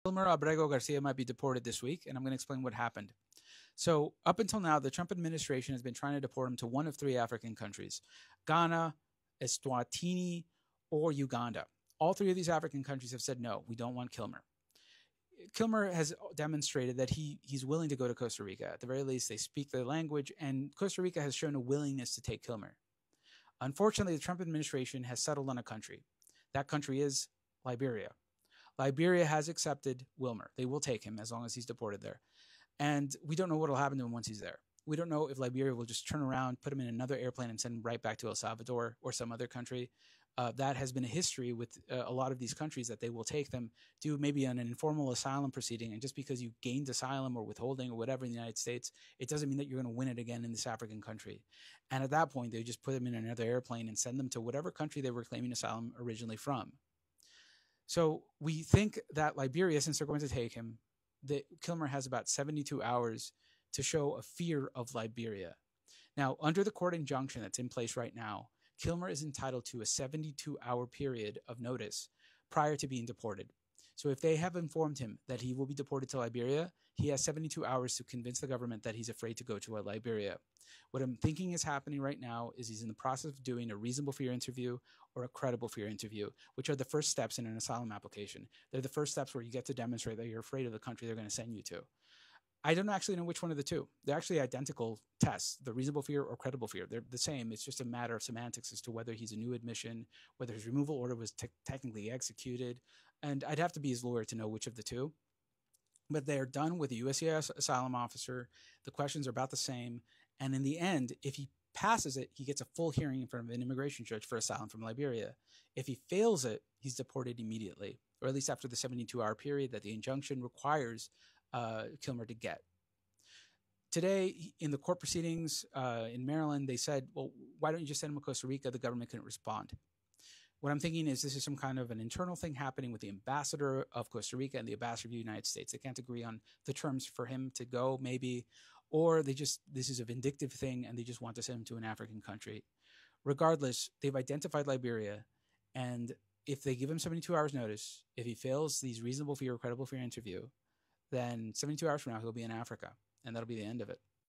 Kilmar Abrego Garcia might be deported this week, and I'm going to explain what happened. So, up until now, the Trump administration has been trying to deport him to one of three African countries: Ghana, Eswatini, or Uganda. All three of these African countries have said, no, we don't want Kilmer. Kilmer has demonstrated that he's willing to go to Costa Rica. At the very least, they speak their language, and Costa Rica has shown a willingness to take Kilmer. Unfortunately, the Trump administration has settled on a country. That country is Liberia. Liberia has accepted Wilmer. They will take him as long as he's deported there. And we don't know what will happen to him once he's there. We don't know if Liberia will just turn around, put him in another airplane, and send him right back to El Salvador or some other country. That has been a history with a lot of these countries, that they will take them, do maybe an informal asylum proceeding. And just because you gained asylum or withholding or whatever in the United States, it doesn't mean that you're going to win it again in this African country. And at that point, they just put them in another airplane and send them to whatever country they were claiming asylum originally from. So we think that Liberia, since they're going to take him, that Kilmer has about 72 hours to show a fear of Liberia. Now, under the court injunction that's in place right now, Kilmer is entitled to a 72-hour period of notice prior to being deported. So if they have informed him that he will be deported to Liberia, he has 72 hours to convince the government that he's afraid to go to Liberia. What I'm thinking is happening right now is he's in the process of doing a reasonable fear interview or a credible fear interview, which are the first steps in an asylum application. They're the first steps where you get to demonstrate that you're afraid of the country they're going to send you to. I don't actually know which one of the two. They're actually identical tests, the reasonable fear or credible fear. They're the same. It's just a matter of semantics as to whether he's a new admission, whether his removal order was technically executed. And I'd have to be his lawyer to know which of the two. But they're done with a USCIS asylum officer. The questions are about the same. And in the end, if he passes it, he gets a full hearing in front of an immigration judge for asylum from Liberia. If he fails it, he's deported immediately, or at least after the 72-hour period that the injunction requires Kilmer to get. Today, in the court proceedings in Maryland, they said, well, why don't you just send him to Costa Rica? The government couldn't respond. What I'm thinking is this is some kind of an internal thing happening with the ambassador of Costa Rica and the ambassador of the United States. They can't agree on the terms for him to go, maybe, or this is a vindictive thing and they just want to send him to an African country. Regardless, they've identified Liberia, and if they give him 72 hours notice, if he fails these reasonable fear or credible fear interview, then 72 hours from now, he'll be in Africa, and that'll be the end of it.